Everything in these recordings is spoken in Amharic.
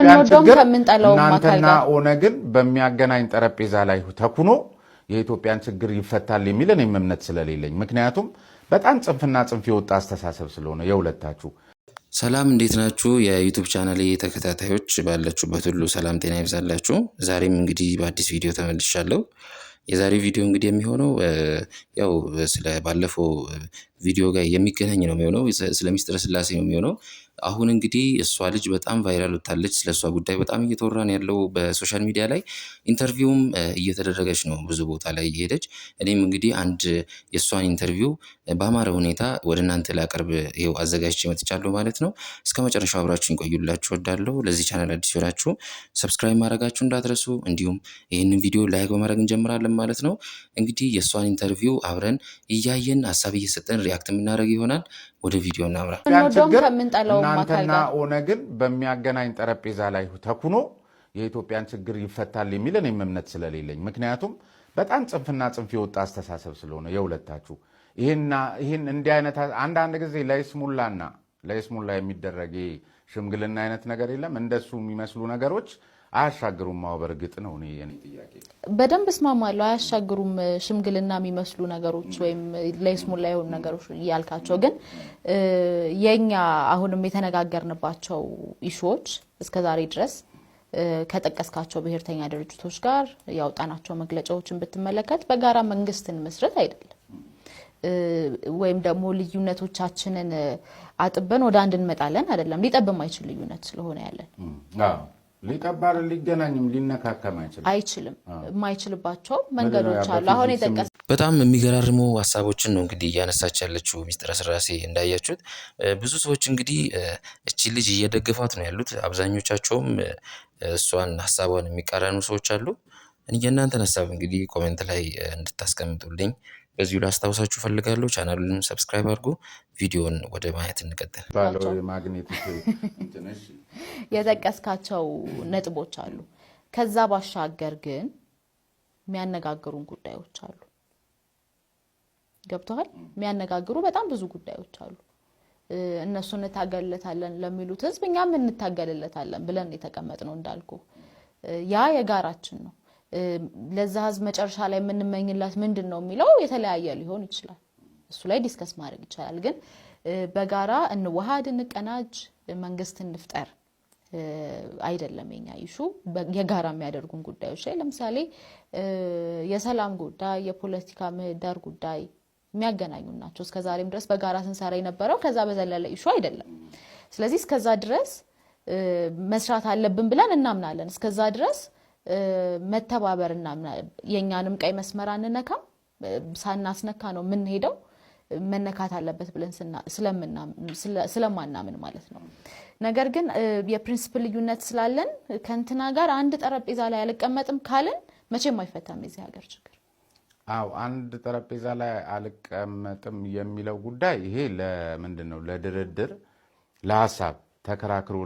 እናንተና ኦነግን በሚያገናኝ ጠረጴዛ ላይ ተኩኖ የኢትዮጵያን ችግር ይፈታል የሚል እኔም እምነት ስለሌለኝ ምክንያቱም በጣም ጽንፍና ጽንፍ የወጣ አስተሳሰብ ስለሆነ የሁለታችሁ። ሰላም እንዴት ናችሁ? የዩቲዩብ ቻናሌ ተከታታዮች ባላችሁበት ሁሉ ሰላም ጤና ይብዛላችሁ። ዛሬም እንግዲህ በአዲስ ቪዲዮ ተመልሻለሁ። የዛሬው ቪዲዮ እንግዲህ የሚሆነው ያው ስለ ባለፈው ቪዲዮ ጋር የሚገናኝ ነው የሚሆነው ስለ ሚስጥረ ስላሴ ነው የሚሆነው። አሁን እንግዲህ እሷ ልጅ በጣም ቫይራል ወጣለች። ስለሷ ጉዳይ በጣም እየተወራ ነው ያለው በሶሻል ሚዲያ ላይ። ኢንተርቪውም እየተደረገች ነው ብዙ ቦታ ላይ እየሄደች። እኔም እንግዲህ አንድ የሷን ኢንተርቪው በአማረ ሁኔታ ወደ እናንተ ላቀርብ ይኸው አዘጋጅቼ መጥቻለሁ ማለት ነው። እስከ መጨረሻው አብራችሁን ቆዩላችሁ እወዳለሁ። ለዚህ ቻናል አዲስ ሆናችሁ ሰብስክራይብ ማድረጋችሁ እንዳትረሱ፣ እንዲሁም ይህንን ቪዲዮ ላይክ በማድረግ እንጀምራለን ማለት ነው። እንግዲህ የሷን ኢንተርቪው አብረን እያየን ሀሳብ እየሰጠን ሪያክት የምናደርግ ይሆናል። ወደ ቪዲዮ እናምራ። እናንተና ኦነግን በሚያገናኝ ጠረጴዛ ላይ ተኩኖ የኢትዮጵያን ችግር ይፈታል የሚል እኔም እምነት ስለሌለኝ ምክንያቱም በጣም ጽንፍና ጽንፍ የወጣ አስተሳሰብ ስለሆነ የሁለታችሁ። ይህን እንዲህ አይነት አንዳንድ ጊዜ ለይስሙላ የሚደረግ ሽምግልና አይነት ነገር የለም። እንደሱ የሚመስሉ ነገሮች አያሻግሩም። በእርግጥ ነው እኔ የኔ ጥያቄ በደንብ እስማማለሁ። አያሻግሩም ሽምግልና የሚመስሉ ነገሮች ወይም ለይስሙላ የሆኑ ነገሮች ያልካቸው። ግን የኛ አሁንም የተነጋገርንባቸው ኢሹዎች እስከዛሬ ድረስ ከጠቀስካቸው ብሔርተኛ ድርጅቶች ጋር ያወጣናቸው መግለጫዎችን ብትመለከት በጋራ መንግስትን መስረት አይደለም ወይም ደግሞ ልዩነቶቻችንን አጥበን ወደ አንድ እንመጣለን አይደለም። ሊጠብ የማይችል ልዩነት ስለሆነ ያለን ሊጠባር ሊገናኝም ሊነካከም አይችልም። የማይችልባቸው መንገዶች አሉ። አሁን የጠቀስ በጣም የሚገራርሙ ሀሳቦችን ነው እንግዲህ እያነሳች ያለችው ሚስጥረ ስላሴ። እንዳያችሁት ብዙ ሰዎች እንግዲህ እቺ ልጅ እየደገፏት ነው ያሉት። አብዛኞቻቸውም እሷን ሀሳቧን የሚቃረኑ ሰዎች አሉ። የእናንተን ሀሳብ እንግዲህ ኮሜንት ላይ እንድታስቀምጡልኝ በዚሁ ላስታውሳችሁ ፈልጋለሁ። ቻናሉን ሰብስክራይብ አድርጉ። ቪዲዮን ወደ ማየት እንቀጥል። የጠቀስካቸው ነጥቦች አሉ። ከዛ ባሻገር ግን የሚያነጋግሩን ጉዳዮች አሉ። ገብተዋል። የሚያነጋግሩ በጣም ብዙ ጉዳዮች አሉ። እነሱ እንታገልለታለን ለሚሉት ህዝብ እኛም እንታገልለታለን ብለን የተቀመጥነው እንዳልኩ ያ የጋራችን ነው። ለዛ ህዝብ መጨረሻ ላይ የምንመኝላት ምንድነው የሚለው የተለያየ ሊሆን ይችላል። እሱ ላይ ዲስከስ ማድረግ ይቻላል። ግን በጋራ እንዋሃድ፣ እንቀናጅ፣ መንግስት እንፍጠር አይደለም የኛ ኢሹ። የጋራ የሚያደርጉን ጉዳዮች ላይ ለምሳሌ የሰላም ጉዳይ፣ የፖለቲካ ምህዳር ጉዳይ የሚያገናኙ ናቸው። እስከዛሬም ድረስ በጋራ ስንሰራ የነበረው ከዛ በዘለለ ኢሹ አይደለም። ስለዚህ እስከዛ ድረስ መስራት አለብን ብለን እናምናለን። እስከዛ ድረስ መተባበርና የኛንም ቀይ መስመር አንነካም፣ ሳናስነካ ነው ምን ሄደው መነካት አለበት ብለን ስለማናምን ማለት ነው። ነገር ግን የፕሪንሲፕል ልዩነት ስላለን ከንትና ጋር አንድ ጠረጴዛ ላይ አልቀመጥም ካልን መቼም አይፈታም የዚህ ሀገር ችግር። አንድ ጠረጴዛ ላይ አልቀመጥም የሚለው ጉዳይ ይሄ ለምንድነው ለድርድር ለሐሳብ ተከራክሩ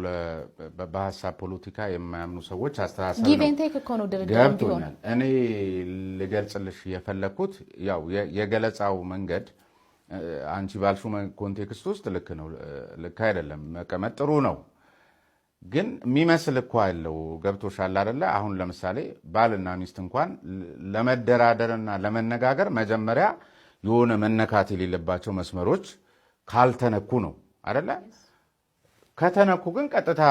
በሐሳብ ፖለቲካ የማያምኑ ሰዎች አስተሳሰብ ጊቭ ኤንድ ቴክ እኮ ነው ድርድር ቢሆን። እኔ ልገልጽልሽ የፈለኩት ያው የገለጻው መንገድ አንቺ ባልሹ ኮንቴክስት ውስጥ ልክ ነው ልክ አይደለም መቀመጥ ጥሩ ነው። ግን የሚመስል እኮ አለው። ገብቶሻል አይደለ? አሁን ለምሳሌ ባልና ሚስት እንኳን ለመደራደርና ለመነጋገር መጀመሪያ የሆነ መነካት የሌለባቸው መስመሮች ካልተነኩ ነው አይደለ? ከተነኩ ግን ቀጥታ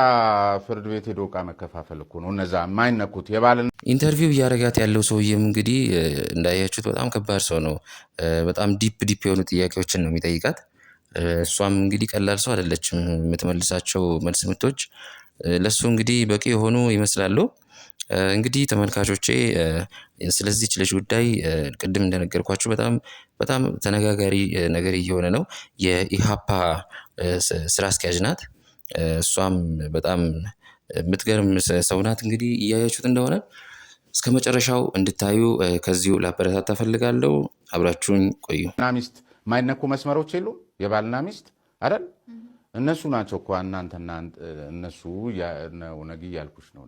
ፍርድ ቤት ሄዶ ዕቃ መከፋፈል እኮ ነው። እነዛ የማይነኩት የባልን ኢንተርቪው እያደረጋት ያለው ሰውዬም እንግዲህ እንዳያችሁት በጣም ከባድ ሰው ነው። በጣም ዲፕ የሆኑ ጥያቄዎችን ነው የሚጠይቃት። እሷም እንግዲህ ቀላል ሰው አይደለችም። የምትመልሳቸው መልስ ምቶች ለሱ እንግዲህ በቂ የሆኑ ይመስላሉ። እንግዲህ ተመልካቾቼ ስለዚህች ልጅ ጉዳይ ቅድም እንደነገርኳችሁ በጣም ተነጋጋሪ ነገር እየሆነ ነው። የኢሃፓ ስራ አስኪያጅ ናት። እሷም በጣም የምትገርም ሰው ናት። እንግዲህ እያያችሁት እንደሆነ እስከ መጨረሻው እንድታዩ ከዚሁ ላበረታታ ፈልጋለሁ። አብራችሁኝ ቆዩ። ሚስት ማይነኩ መስመሮች የሉም። የባልና ሚስት አይደል? እነሱ ናቸው እኮ እናንተና እነሱ ነው ነግ ያልኩሽ ነው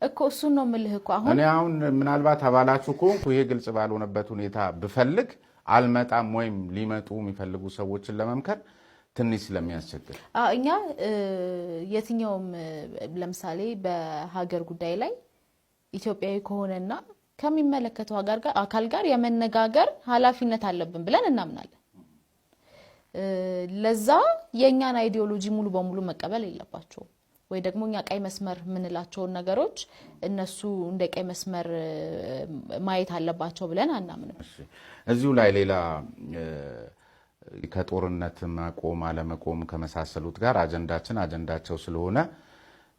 እኮ እሱን ነው የምልህ እኮ። አሁን ምናልባት አባላችሁ ከሆንኩ ይሄ ግልጽ ባልሆነበት ሁኔታ ብፈልግ አልመጣም ወይም ሊመጡ የሚፈልጉ ሰዎችን ለመምከር ትንሽ ስለሚያስቸግር እኛ የትኛውም ለምሳሌ በሀገር ጉዳይ ላይ ኢትዮጵያዊ ከሆነና ከሚመለከተው አካል ጋር የመነጋገር ኃላፊነት አለብን ብለን እናምናለን። ለዛ የኛን አይዲዮሎጂ ሙሉ በሙሉ መቀበል የለባቸውም ወይ ደግሞ እኛ ቀይ መስመር የምንላቸውን ነገሮች እነሱ እንደ ቀይ መስመር ማየት አለባቸው ብለን አናምንም። እዚሁ ላይ ሌላ ከጦርነት መቆም አለመቆም ከመሳሰሉት ጋር አጀንዳቸው ስለሆነ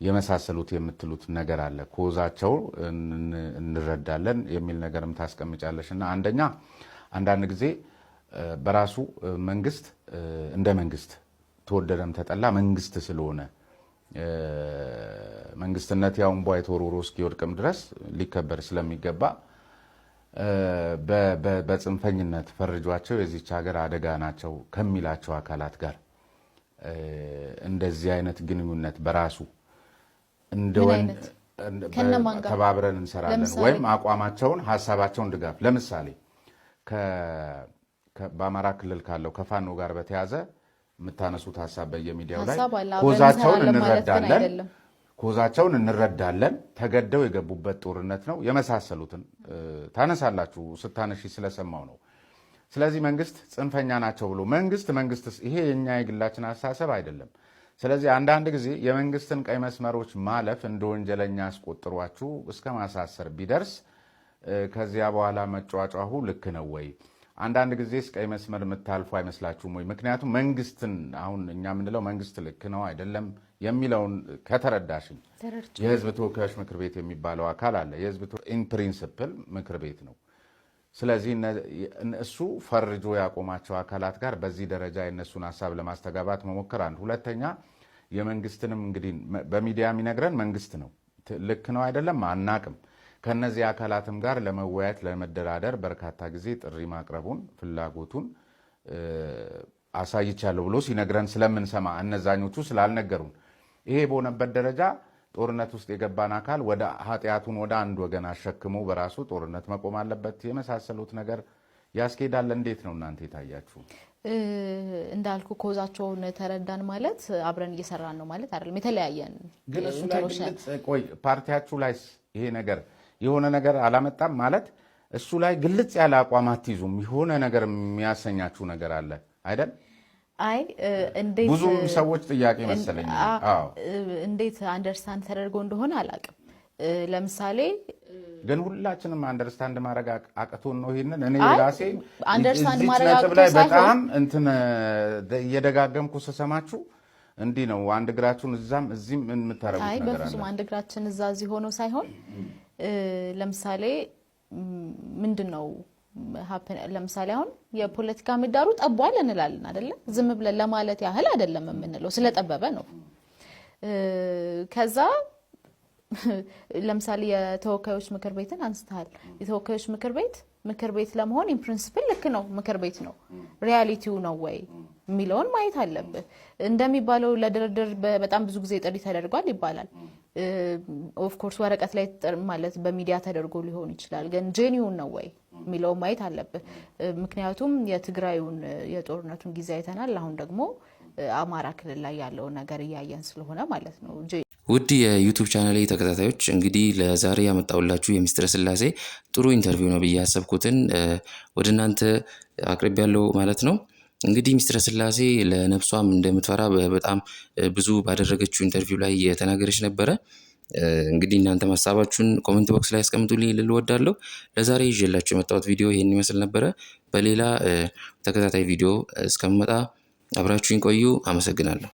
የመሳሰሉት የምትሉት ነገር አለ። ኮዛቸው እንረዳለን የሚል ነገርም ታስቀምጫለሽ እና አንዳንድ ጊዜ በራሱ መንግስት እንደ መንግስት ተወደደም ተጠላ መንግስት ስለሆነ መንግስትነት ያው እንቧ የተወርውሮ እስኪወድቅም ድረስ ሊከበር ስለሚገባ በጽንፈኝነት ፈርጇቸው የዚች ሀገር አደጋ ናቸው ከሚላቸው አካላት ጋር እንደዚህ አይነት ግንኙነት በራሱ እንደወን ተባብረን እንሰራለን ወይም አቋማቸውን ሀሳባቸውን ድጋፍ ለምሳሌ በአማራ ክልል ካለው ከፋኖ ጋር በተያዘ የምታነሱት ሀሳብ በየሚዲያው ላይ ኮዛቸውን እንረዳለን ተገደው የገቡበት ጦርነት ነው የመሳሰሉትን ታነሳላችሁ። ስታነሺ ስለሰማው ነው። ስለዚህ መንግስት ጽንፈኛ ናቸው ብሎ መንግስት ይሄ የኛ የግላችን አስተሳሰብ አይደለም። ስለዚህ አንዳንድ ጊዜ የመንግስትን ቀይ መስመሮች ማለፍ እንደ ወንጀለኛ አስቆጥሯችሁ እስከ ማሳሰር ቢደርስ ከዚያ በኋላ መጫጫሁ ልክ ነው ወይ? አንዳንድ ጊዜ ቀይ መስመር የምታልፉ አይመስላችሁም ወይ? ምክንያቱም መንግስትን አሁን እኛ የምንለው መንግስት ልክ ነው አይደለም የሚለውን ከተረዳሽኝ የህዝብ ተወካዮች ምክር ቤት የሚባለው አካል አለ። የህዝብ ኢን ፕሪንሲፕል ምክር ቤት ነው። ስለዚህ እሱ ፈርጆ ያቆማቸው አካላት ጋር በዚህ ደረጃ የነሱን ሀሳብ ለማስተጋባት መሞከር አንድ። ሁለተኛ የመንግስትንም እንግዲህ በሚዲያ የሚነግረን መንግስት ነው። ልክ ነው አይደለም አናቅም። ከነዚህ አካላትም ጋር ለመወያየት ለመደራደር በርካታ ጊዜ ጥሪ ማቅረቡን ፍላጎቱን አሳይቻለሁ ብሎ ሲነግረን ስለምንሰማ እነዛኞቹ ስላልነገሩን ይሄ በሆነበት ደረጃ ጦርነት ውስጥ የገባን አካል ወደ ኃጢአቱን ወደ አንድ ወገን አሸክሞ በራሱ ጦርነት መቆም አለበት የመሳሰሉት ነገር ያስኬዳል። እንዴት ነው እናንተ የታያችሁ? እንዳልኩ ኮዛቸውን ተረዳን ማለት አብረን እየሰራን ነው ማለት አይደለም። የተለያየን ግን እሱ ላይ ቆይ ፓርቲያችሁ ላይ ይሄ ነገር የሆነ ነገር አላመጣም ማለት እሱ ላይ ግልጽ ያለ አቋም አትይዙም? የሆነ ነገር የሚያሰኛችሁ ነገር አለ አይደል? አይ እንዴት ብዙ ሰዎች ጥያቄ መሰለኝ እንዴት አንደርስታንድ ተደርጎ እንደሆነ አላውቅም። ለምሳሌ ግን ሁላችንም አንደርስታንድ ማድረግ አቅቶን ነው ይሄንን እኔ ራሴ አንደርስታንድ ማድረግ አቅቶን ላይ በጣም እየደጋገምኩ ስሰማችሁ እንዲህ ነው አንድ እግራችሁን እዛም እዚህም የምታረጉት ነገር አለ። አይ በፍጹም አንድ እግራችን እዛ እዚህ ሆኖ ሳይሆን ለምሳሌ ምንድነው ለምሳሌ አሁን የፖለቲካ ምህዳሩ ጠቧል እንላለን አይደለ? ዝም ብለን ለማለት ያህል አይደለም የምንለው ስለጠበበ ነው። ከዛ ለምሳሌ የተወካዮች ምክር ቤትን አንስተሃል። የተወካዮች ምክር ቤት ለመሆን ኢን ፕሪንሲፕል ልክ ነው፣ ምክር ቤት ነው። ሪያሊቲው ነው ወይ የሚለውን ማየት አለብህ። እንደሚባለው ለድርድር በጣም ብዙ ጊዜ ጥሪ ተደርጓል ይባላል። ኦፍ ኮርስ ወረቀት ላይ ማለት በሚዲያ ተደርጎ ሊሆን ይችላል። ግን ጄኒውን ነው ወይ የሚለውን ማየት አለብህ። ምክንያቱም የትግራዩን የጦርነቱን ጊዜ አይተናል። አሁን ደግሞ አማራ ክልል ላይ ያለውን ነገር እያየን ስለሆነ ማለት ነው። ውድ የዩቲዩብ ቻናሌ ተከታታዮች እንግዲህ ለዛሬ ያመጣውላችሁ የሚስጥረ ስላሴ ጥሩ ኢንተርቪው ነው ብዬ ያሰብኩትን ወደ እናንተ አቅርብ ያለው ማለት ነው። እንግዲህ ሚስጥረ ስላሴ ለነፍሷም እንደምትፈራ በጣም ብዙ ባደረገችው ኢንተርቪው ላይ የተናገረች ነበረ። እንግዲህ እናንተ ሀሳባችሁን ኮሜንት ቦክስ ላይ አስቀምጡልኝ ልል እወዳለሁ። ለዛሬ ይዤላችሁ የመጣሁት ቪዲዮ ይሄን ይመስል ነበረ። በሌላ ተከታታይ ቪዲዮ እስከምመጣ አብራችሁኝ ቆዩ። አመሰግናለሁ።